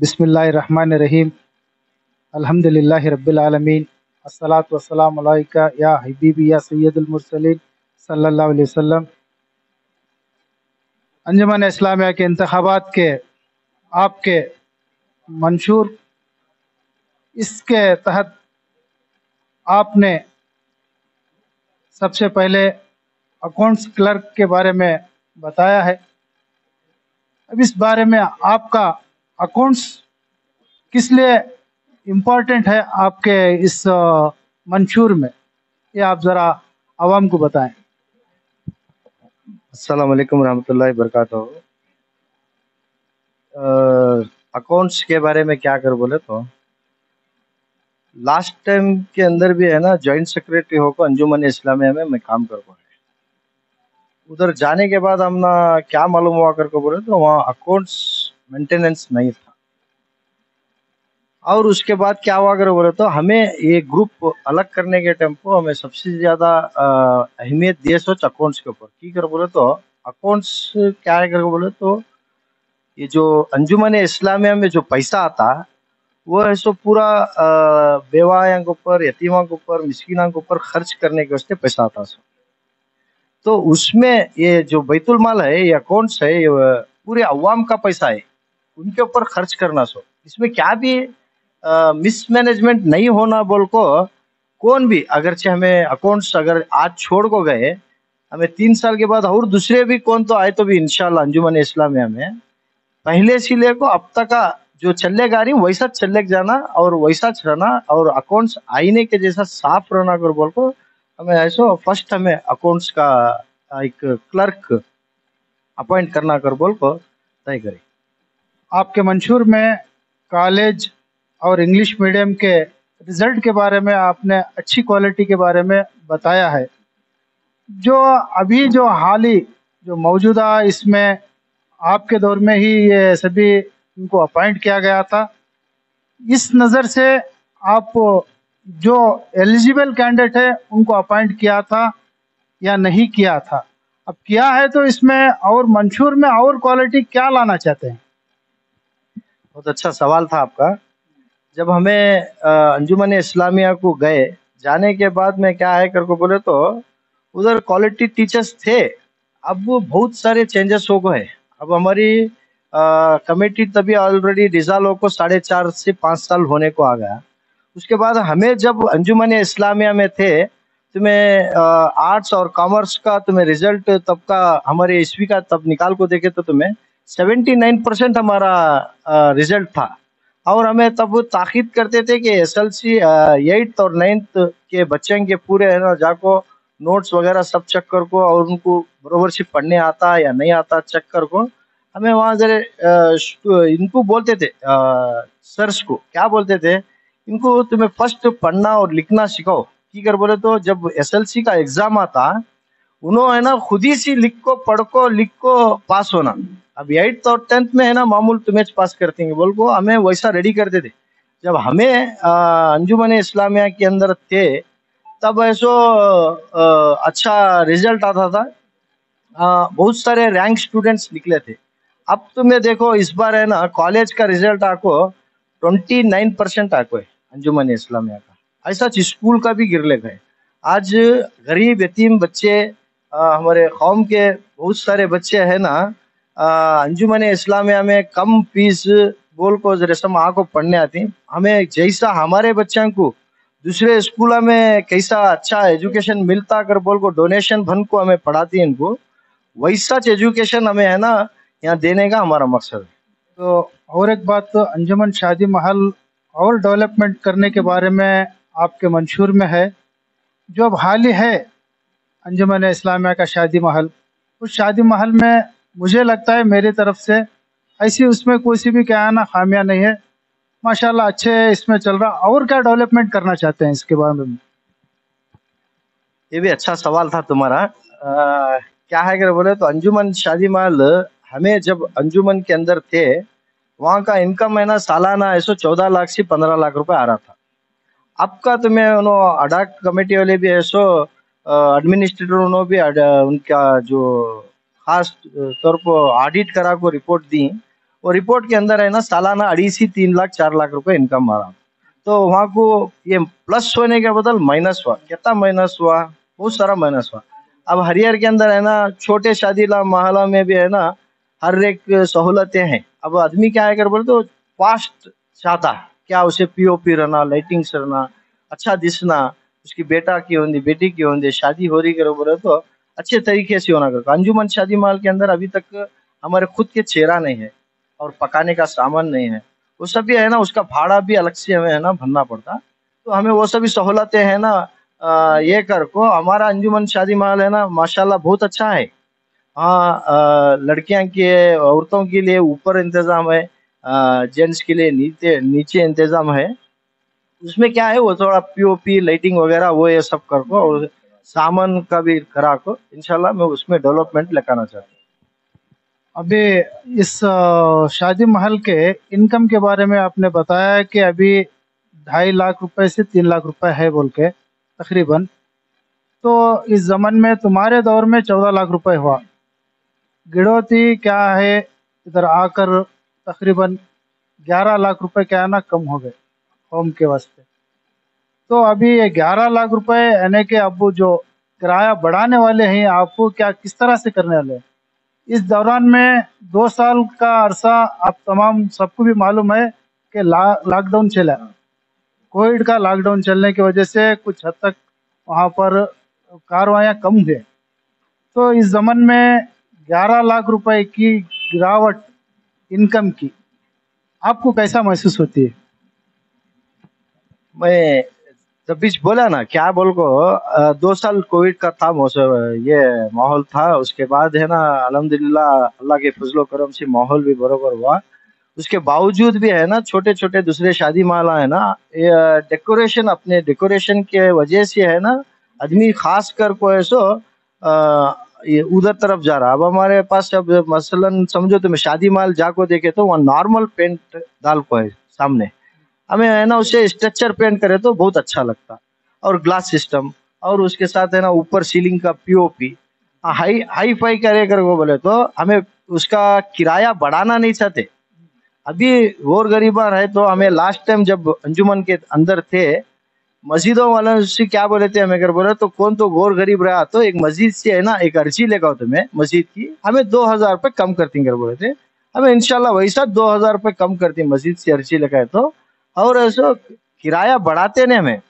बिस्मिल्लाहिर्रहमानिर्रहीम अल्हम्दुलिल्लाहि रब्बिल आलमीन अस्सलातु वस्सलामु अलैका या हबीबी या सय्यदुल मुरसलीन सल्लल्लाहु अलैहि वसल्लम। अंजुमन इस्लामिया के इंतखाबात के आपके मंशूर, इसके तहत आपने सबसे पहले अकाउंट्स क्लर्क के बारे में बताया है। अब इस बारे में आपका अकाउंट्स किस लिए इम्पोर्टेंट है आपके इस मंशूर में, ये आप ज़रा आवाम को बताएं। अस्सलाम वालेकुम रहमतुल्लाहि बरकातहू। अकाउंट्स के बारे में क्या कर बोले तो लास्ट टाइम के अंदर भी है ना, जॉइंट सेक्रेटरी होकर अंजुमन इस्लामिया में मैं काम कर पाया। उधर जाने के बाद हम ना क्या मालूम हुआ करके बोले तो वहाँ अकाउंट्स मेंटेनेंस नहीं था। और उसके बाद क्या हुआ कर बोले तो हमें ये ग्रुप अलग करने के टाइम को हमें सबसे ज्यादा अहमियत दिए सोच अकाउंट्स के ऊपर की कर बोले तो अकाउंट्स क्या है कर बोले तो ये जो अंजुमन इस्लामिया में जो पैसा आता वो है सो पूरा बेवाओं के ऊपर, यतीमों के ऊपर, मिस्किनों के ऊपर खर्च करने के वास्ते पैसा आता सो। तो उसमें ये जो बैतुल माल है, ये अकाउंट्स है, ये पूरे अवाम का पैसा है, उनके ऊपर खर्च करना सो। इसमें क्या भी मिसमैनेजमेंट नहीं होना बोल को कौन भी अगरचे हमें अकाउंट्स अगर आज छोड़ को गए, हमें 3 साल के बाद और दूसरे भी कौन तो आए तो भी इंशाल्लाह अंजुमन इस्लामिया में पहले से लेको अब तक का जो चलेगा रही वैसा चले जाना और वैसा रहना और अकाउंट्स आईने के जैसा साफ रहना कर बोल को हमें ऐसा फर्स्ट हमें अकाउंट्स का एक क्लर्क अपॉइंट करना कर बोल को तय करें। आपके मंशूर में कॉलेज और इंग्लिश मीडियम के रिज़ल्ट के बारे में आपने अच्छी क्वालिटी के बारे में बताया है। जो अभी जो हाली जो मौजूदा इसमें आपके दौर में ही ये सभी इनको अपॉइंट किया गया था, इस नज़र से आप जो एलिजिबल कैंडिडेट है उनको अपॉइंट किया था या नहीं किया था? अब किया है तो इसमें और मंशूर में और क्वालिटी क्या लाना चाहते हैं? बहुत अच्छा सवाल था आपका। जब हमें अंजुमन इस्लामिया को गए जाने के बाद में क्या है करके बोले तो उधर क्वालिटी टीचर्स थे। अब वो बहुत सारे चेंजेस हो गए। अब हमारी कमेटी तभी ऑलरेडी रिजाल्ट को 4.5 से 5 साल होने को आ गया। उसके बाद हमें जब अंजुमन इस्लामिया में थे तुम्हें आर्ट्स और कॉमर्स का तुम्हें रिजल्ट तब का हमारे ईस्वी का तब निकाल को देखे तो तुम्हें 79% हमारा रिजल्ट था। और हमें तब ताकीद करते थे कि एसएलसी 8th और 9th के बच्चे के पूरे है ना जाको नोट्स वगैरह सब चेक कर को और उनको बरोबर से पढ़ने आता या नहीं आता चेक कर को हमें वहाँ जरा इनको बोलते थे सर्स को क्या बोलते थे, इनको तुम्हें फर्स्ट पढ़ना और लिखना सिखाओ की कर बोले तो जब एसएलसी का एग्जाम आता उन्होंने है ना खुद ही से लिख को पास होना। अब 8th और 10th में है ना मामूल तुम्हें पास करते हैं बोल को हमें वैसा रेडी करते थे। जब हमें अंजुमन इस्लामिया के अंदर थे तब ऐसो अच्छा रिजल्ट आता था। बहुत सारे रैंक स्टूडेंट्स निकले थे। अब तुम्हें देखो इस बार है ना कॉलेज का रिजल्ट आको 29% आको है अंजुमन इस्लामिया का। ऐसा स्कूल का भी गिरले गए। आज गरीब यतीम बच्चे हमारे कौम के बहुत सारे बच्चे हैं ना अंजुमन इस्लामिया में कम फीस बोल को रसम आको पढ़ने आती। हमें जैसा हमारे बच्चों को दूसरे स्कूलों में कैसा अच्छा एजुकेशन मिलता कर बोल को डोनेशन भन को हमें पढ़ाती है इनको, वैसा एजुकेशन हमें है ना यहाँ देने का हमारा मकसद है। तो और एक बात, तो अंजुमन शादी महल और डेवलपमेंट करने के बारे में आपके मंशूर में है। जो अब हाल ही है अंजुमन इस्लामिया का शादी महल, उस शादी महल में मुझे लगता है मेरी तरफ से ऐसी उसमें कोई सी भी क्या है ना खामियां नहीं है, माशाल्लाह अच्छे इसमें चल रहा। और क्या डेवलपमेंट करना चाहते हैं इसके बारे में? ये भी अच्छा सवाल था तुम्हारा। क्या है अगर बोले तो अंजुमन शादी महल हमें जब अंजुमन के अंदर थे वहाँ का इनकम है ना सालाना ऐसो 14 लाख से 15 लाख रुपए आ रहा था। अब का तुम्हें अडाक कमेटी वाले भी ऐसो एडमिनिस्ट्रेटर उन्होंने भी उनका जो खास तौर पर ऑडिट करा को रिपोर्ट दी, वो रिपोर्ट के अंदर है ना सालाना 2.5 से 3 लाख 4 लाख रुपए इनकम आ रहा। तो वहाँ को ये प्लस होने के बदल माइनस हुआ। कितना माइनस हुआ? बहुत सारा माइनस हुआ। अब हरियर के अंदर है ना छोटे शादीला महला में भी है ना हर एक सहूलतें हैं। अब आदमी क्या है कर बोले तो फास्ट चाहता है, क्या उसे पीओपी रहना, लाइटिंग्स रहना, अच्छा दिसना, उसकी बेटा की होंगी बेटी की होंगी शादी हो रही करो बोले तो अच्छे तरीके से होना कर। अंजुमन शादी महल के अंदर अभी तक हमारे खुद के चेहरा नहीं है और पकाने का सामान नहीं है। वो सब भी है ना उसका भाड़ा भी अलग से हमें है ना भरना पड़ता। तो हमें वो सभी सहूलतें है ना ये कर को हमारा अंजुमन शादी महल है ना माशाल्लाह बहुत अच्छा है। हाँ, लड़कियां के औरतों के लिए ऊपर इंतजाम है, जेंट्स के लिए नीचे नीचे इंतजाम है। उसमें क्या है वो थोड़ा पीओपी लाइटिंग वगैरह वो ये सब कर को और सामान का भी करा को इंशाल्लाह मैं उसमें डेवलपमेंट लेकर चाहता हूँ। अभी इस शादी महल के इनकम के बारे में आपने बताया कि अभी 2.5 लाख रुपए से 3 लाख रुपए है बोल के तकरीबन। तो इस जमन में तुम्हारे दौर में 14 लाख रुपए हुआ, गिड़ोती क्या है इधर आकर तकरीबन 11 लाख रुपए क्या है ना कम हो गए होम के वास्ते। तो अभी ये 11 लाख रुपए यानी कि अब जो किराया बढ़ाने वाले हैं आपको क्या किस तरह से करने वाले हैं? इस दौरान में 2 साल का अरसा आप तमाम सबको भी मालूम है कि लॉकडाउन चला, कोविड का लॉकडाउन चलने की वजह से कुछ हद तक वहाँ पर कार्रवाइयाँ कम हुए। तो इस जमन में 11 लाख रुपए की गिरावट इनकम की आपको कैसा महसूस होती है? मैं जब बीच बोला ना क्या बोल को 2 साल कोविड का था मौसम ये माहौल था। उसके बाद है ना अल्हम्दुलिल्लाह अल्लाह के फजलो करम से माहौल भी बराबर हुआ। उसके बावजूद भी है ना छोटे छोटे दूसरे शादी माला है ना डेकोरेशन अपने डेकोरेशन के वजह से है ना आदमी खास कर को ऐसो ये उधर तरफ जा रहा। अब हमारे पास अब मसलन समझो तो मैं शादी माल जाको देखे तो वहाँ नॉर्मल पेंट डाल को है सामने, हमें है ना उसे स्ट्रक्चर पेंट करे तो बहुत अच्छा लगता। और ग्लास सिस्टम और उसके साथ है ना ऊपर सीलिंग का पीओपी हाई हाई फाई करे कर को बोले तो हमें उसका किराया बढ़ाना नहीं चाहते। अभी गौर गरीबा है तो हमें लास्ट टाइम जब अंजुमन के अंदर थे मस्जिदों वाले से क्या बोले थे हमें कर बोले तो कौन तो गौर गरीब रहा तो एक मस्जिद से है ना एक अर्जी लेगा तुम्हें मस्जिद की हमें 2,000 रुपये कम करती कर बोले थे। हमें इंशाल्लाह वैसा 2,000 रुपये कम करती मस्जिद से अर्जी लगाए तो। और ऐसा किराया बढ़ाते नहीं हमें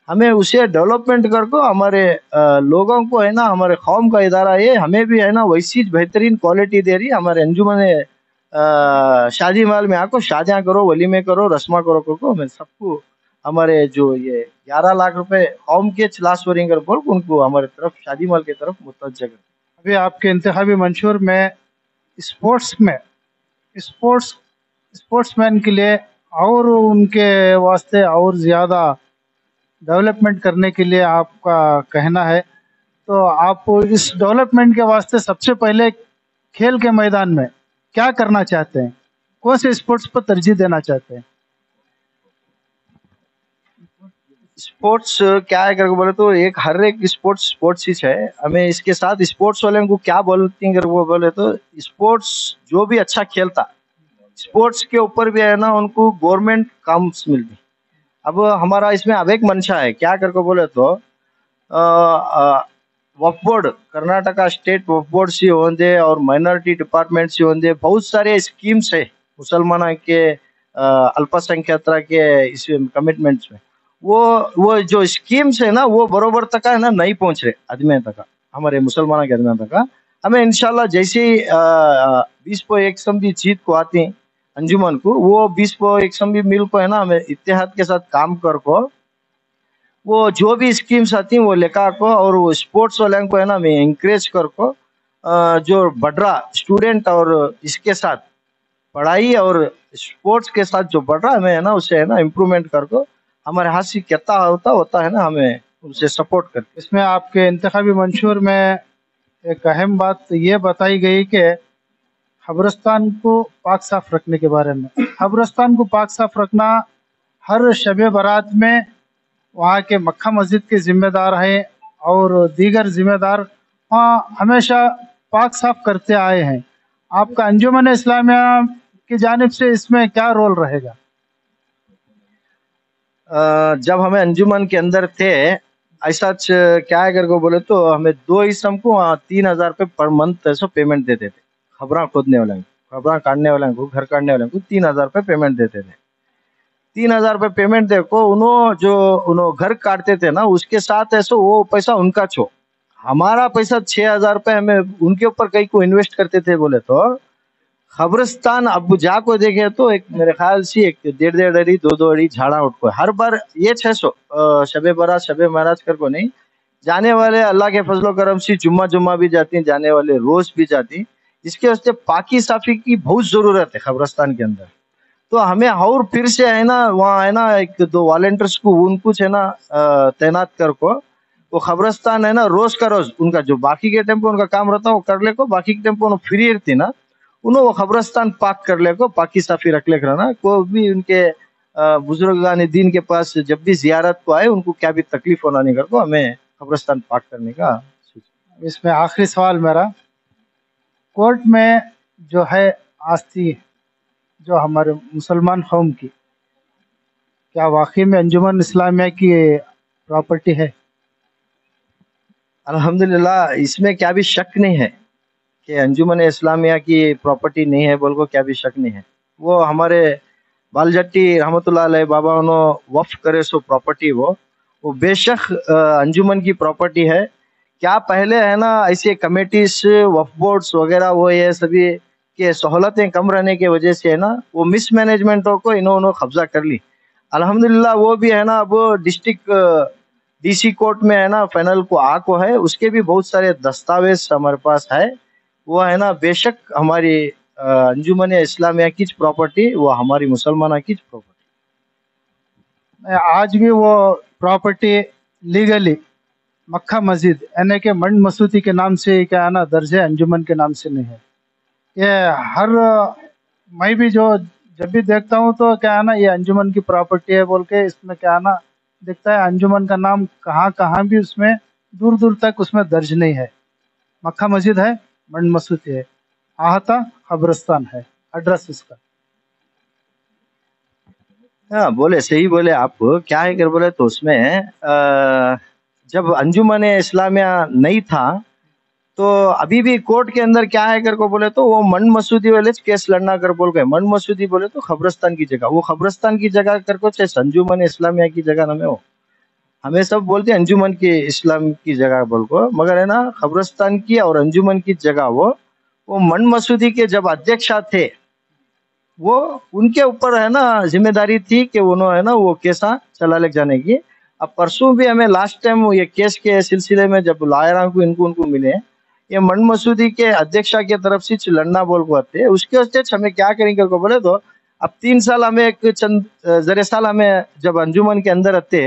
हमें उसे डेवलपमेंट कर को हमारे लोगों को है ना हमारे कौम का इदारा ये हमें भी है ना वैसी बेहतरीन क्वालिटी दे रही। हमारे अंजुमन शादी महल में आको शादियाँ करो वलीमे करो रस्मा करो को हमें सबको हमारे जो ये 11 लाख रुपए कौम के चलास वरिंग कर बोल उनको हमारे तरफ शादी महल की तरफ मुतवज्जा कर। अभी आपके इंतखाबी मंशूर में स्पोर्ट्स में स्पोर्ट्समैन के लिए और उनके वास्ते और ज़्यादा डेवलपमेंट करने के लिए आपका कहना है, तो आप इस डेवलपमेंट के वास्ते सबसे पहले खेल के मैदान में क्या करना चाहते हैं? कौन से स्पोर्ट्स पर तरजीह देना चाहते हैं? स्पोर्ट्स क्या है करके बोले तो एक हर एक स्पोर्ट्स ही है। हमें इसके साथ स्पोर्ट्स वाले को क्या बोलते हैं वो बोले तो स्पोर्ट्स जो भी अच्छा खेलता स्पोर्ट्स के ऊपर भी है ना उनको गवर्नमेंट काम मिलती। अब हमारा इसमें अब एक मंशा है क्या करके बोले तो वक्फ बोर्ड कर्नाटका स्टेट वक्फ बोर्ड से होंगे और माइनॉरिटी डिपार्टमेंट से होंगे बहुत सारे स्कीम्स है मुसलमान के अल्पसंख्यक के इस कमिटमेंट्स में वो जो स्कीम्स है ना वो बरोबर तक है ना नहीं पहुंच रहे आदमी तक हमारे मुसलमान के आदमी तक। हमें इंशाल्लाह जैसे ही 20 संधि जीत को आती अंजुमन को वो 20 संधि मिल को है ना हमें इत्तेहाद के साथ काम कर को वो जो भी स्कीम्स आती हैं वो लेकर को और वो स्पोर्ट्स वाले को है ना मैं इंकरेज कर को जो बढ़ रहा स्टूडेंट और इसके साथ पढ़ाई और स्पोर्ट्स के साथ जो बढ़ रहा है हमें है ना उसे है ना इम्प्रूवमेंट कर को हमारे हाथ से कितना होता है ना हमें उनसे सपोर्ट कर। इसमें आपके इंतखाबी मंशूर में एक अहम बात ये बताई गई कि कब्रिस्तान को पाक साफ रखने के बारे में। कब्रिस्तान को पाक साफ रखना हर शब बारात में वहाँ के मक्का मस्जिद के जिम्मेदार हैं और दीगर जिम्मेदार वहाँ हमेशा पाक साफ करते आए हैं। आपका अंजुमन इस्लामिया की जानिब से इसमें क्या रोल रहेगा? जब हमें अंजुमन के अंदर थे, ऐसा क्या है करके बोले तो हमें 2 इसम को 3,000 रुपये पर मंथ ऐसा पेमेंट देते थे। खबरा खोदने वाले को, खबरा काटने वाले को, घर काटने वाले को 3,000 रुपये पेमेंट देते थे। 3,000 रुपये पेमेंट देखो, उन्हों घर काटते थे ना, उसके साथ ऐसा वो पैसा उनका छो, हमारा पैसा 6,000 रुपये हमें उनके ऊपर कहीं को इन्वेस्ट करते थे। बोले तो खबरस्तान अब जाको देखे तो एक मेरे ख्याल से एक 1.5 अड़ी 2 अड़ी झाड़ा उठ को हर बार ये 600 शबे बरात शबे महाराज कर को नहीं जाने वाले, अल्लाह के फजलो करम से जुम्मा भी जाती, जाने वाले रोज भी जाती। इसके वास्ते पाकी साफी की बहुत जरूरत है खबरस्तान के अंदर। तो हमें और फिर से है ना, वहाँ है ना 1-2 वॉलंटियर्स को उनको है ना तैनात कर को, वो खबरस्तान है ना रोज का रोज उनका जो बाकी के टेम्पो उनका काम रहता वो कर ले को, बाकी के टेम्पो फ्री रहती ना, उन्होंने वो खबरस्तान पाक कर ले को, पाकी साफी रख ले ना, को भी उनके बुजुर्गान दीन के पास जब भी जियारत को आए उनको क्या भी तकलीफ होना नहीं कर को, हमें खबरस्तान पाक करने का। इसमें आखिरी सवाल मेरा, कोर्ट में जो है आस्ती जो हमारे मुसलमान कौम की, क्या वाकई में अंजुमन इस्लामिया की प्रॉपर्टी है? अल्हम्दुलिल्लाह, इसमें क्या भी शक नहीं है कि अंजुमन इस्लामिया की प्रॉपर्टी नहीं है, बोल को क्या भी शक नहीं है। वो हमारे बालजट्टी रहमतुल्लाह अलैह बाबा उन्होंने वक्फ करे सो प्रॉपर्टी, वो बेशक अंजुमन की प्रॉपर्टी है। क्या पहले है ना ऐसे कमेटीज वक्फ बोर्ड्स वगैरह वो ये सभी के सहूलतें कम रहने की वजह से है ना वो मिसमैनेजमेंटों को इन्होंने कब्जा कर ली। अल्हम्दुलिल्लाह वो भी है ना, वो डिस्ट्रिक्ट डीसी कोर्ट में है ना फाइनल को आको है, उसके भी बहुत सारे दस्तावेज हमारे पास है। वो है ना बेशक हमारी अंजुमन इस्लामिया की प्रॉपर्टी, वो हमारी मुसलमाना की प्रॉपर्टी। आज भी वो प्रॉपर्टी लीगली मक्का मस्जिद यानी कि मंड मसूदी के नाम से क्या है ना दर्ज है, अंजुमन के नाम से नहीं है। ये हर मैं भी जो जब भी देखता हूँ तो क्या है ना ये अंजुमन की प्रॉपर्टी है बोल के इसमें क्या है ना दिखता है, अंजुमन का नाम कहाँ भी उसमें दूर दूर तक उसमें दर्ज नहीं है। मक्का मस्जिद है, मंड मसूदी है, आहता कब्रिस्तान है एड्रेस इसका। हाँ बोले, सही बोले आप। क्या है कर बोले तो उसमें जब अंजुमन इस्लामिया नहीं था तो अभी भी कोर्ट के अंदर क्या है कर को बोले तो वो मंड मसूदी वाले केस लड़ना कर बोल गए। मंड मसूदी बोले तो खबरस्तान की जगह, वो खबरस्तान की जगह कर को चाहे अंजुमन इस्लामिया की जगह ना में हो, हमें सब बोलते हैं अंजुमन की इस्लाम की जगह बोल को, मगर है ना खबरस्तान की और अंजुमन की जगह वो मंड मसूदी के जब अध्यक्ष थे वो उनके ऊपर है ना जिम्मेदारी थी कि उन्होंने है ना वो केसा चला ले जाने की। अब परसों भी हमें लास्ट टाइम ये केस के सिलसिले में जब लायरा को इनको मिले, ये मंड मसूदी के अध्यक्षा की तरफ से लड़ना बोल को आते, उसके वास्ते हमें क्या करेंगे को बोले तो अब 3 साल हमें एक चंद जरे साल हमें जब अंजुमन के अंदर आते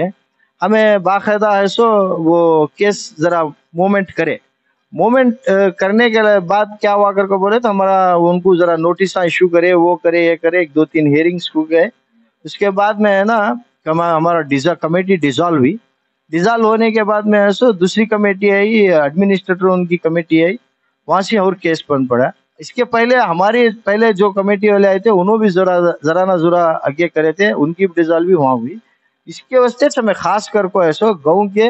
हमें बाकायदा है सो वो केस जरा मूवमेंट करे। मूवमेंट करने के बाद क्या हुआ कर को बोले तो हमारा उनको जरा नोटिस इशू करे, वो करे ये करे, 1-2-3 हियरिंग्स को गए। उसके बाद में है ना हमारा कमेटी डिसॉल्व हुई। डिसॉल्व होने के बाद में है सो दूसरी कमेटी आई, एडमिनिस्ट्रेटर उनकी कमेटी आई, वहां से और केस बन पड़ा। इसके पहले हमारे पहले जो कमेटी वाले आए थे उन्होंने भी जरा ना जरा आगे करे थे, उनकी भी डिसॉल्व भी वहां हुई। इसके वास्ते हमें खास कर को ऐसो गाँव के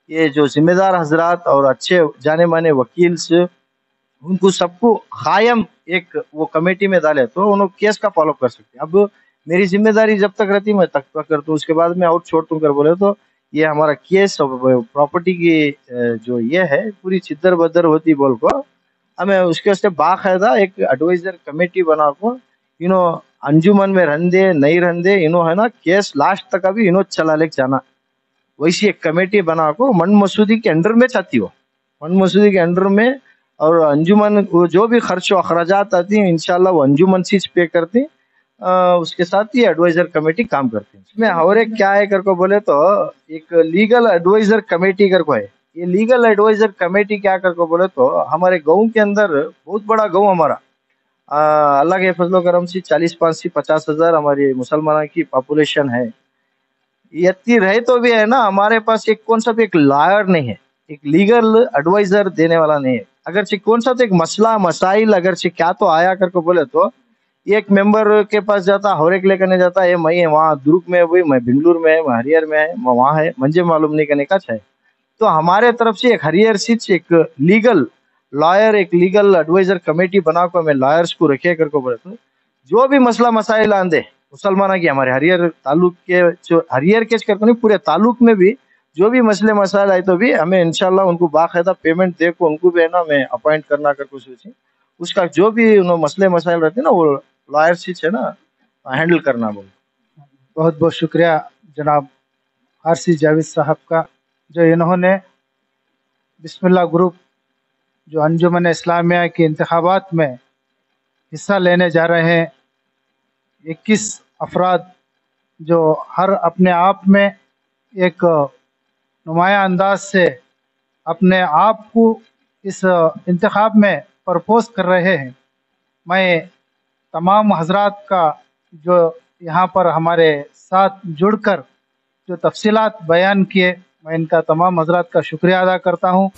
ये जो जिम्मेदार हजरात और अच्छे जाने माने वकील से उनको सबको कायम एक वो कमेटी में डाले तो उन्होंने केस का फॉलो कर सकते। अब मेरी जिम्मेदारी जब तक रहती मैं तक करता हूँ, उसके बाद में आउट छोड़ तुम कर बोले तो ये हमारा केस प्रॉपर्टी की जो ये है पूरी छिद्दर बदर होती बोल को हमें उसके वास्ते बाकायदा एक एडवाइजर कमेटी बना को इनो अंजुमन में रहंदे नहीं रहंदे इनो है ना केस लास्ट तक अभी इनो चला ले जाना, वैसी एक कमेटी बना को मंड मसूदी के अंडर में चाहती हो, मंड मसूदी के अंडर में, और अंजुमन जो भी खर्च अखराजात आती हैं इंशाल्लाह वो अंजुमन से पे करती, उसके साथ ही एडवाइजर कमेटी काम करती है। इसमें और एक क्या है कर को बोले तो एक लीगल एडवाइजर कमेटी कर को है। ये लीगल एडवाइजर कमेटी क्या कर को बोले तो हमारे गाँव के अंदर बहुत बड़ा गाँव हमारा, अल्लाह के फजलो करम से 40-50 से 50 हजार हमारी मुसलमानों की पॉपुलेशन है। इतनी रहे तो भी है ना हमारे पास एक कौन सा भी एक लॉयर नहीं है, एक लीगल एडवाइजर देने वाला नहीं है। अगर कौन सा तो एक मसला मसाइल अगर क्या तो आया कर को बोले तो एक मेंबर के पास जाता, हर एक लेकर नहीं जाता, ये मैं वहाँ दुर्ग में हुई, मैं बेंगलुरु में है, मैं हरियर में है, मैं वहाँ है, मुझे मालूम नहीं करने का है। तो हमारे तरफ से एक हरियर सीट एक लीगल लॉयर, एक लीगल एडवाइजर कमेटी बना को हमें लॉयर्स को रखे करके बोले, तो जो भी मसला मसाइल आंदे मुसलमाना की हमारे हरियर तालुक के, जो हरियर के करके नहीं पूरे तालुक में भी जो भी मसले मसाइल आए तो भी हमें इंशाल्लाह उनको बाकायदा पेमेंट दे को उनको भी है ना मैं अपॉइंट करना करके सोची, उसका जो भी उन्होंने मसले मसाइल रहते ना वो लॉयर सीट है ना हैंडल करना बोल। बहुत बहुत शुक्रिया जनाब आरसी जावेद साहब का, जो इन्होंने बिस्मिल्लाह ग्रुप जो अंजुमन इस्लामिया के इंतखाबात में हिस्सा लेने जा रहे हैं, 21 अफराद जो हर अपने आप में एक नुमाया अंदाज से अपने आप को इस इंतखाब में प्रपोज कर रहे हैं। मैं तमाम हजरात का जो यहाँ पर हमारे साथ जुड़कर जो तफसीलात बयान किए, मैं इनका तमाम हजरात का शुक्रिया अदा करता हूँ।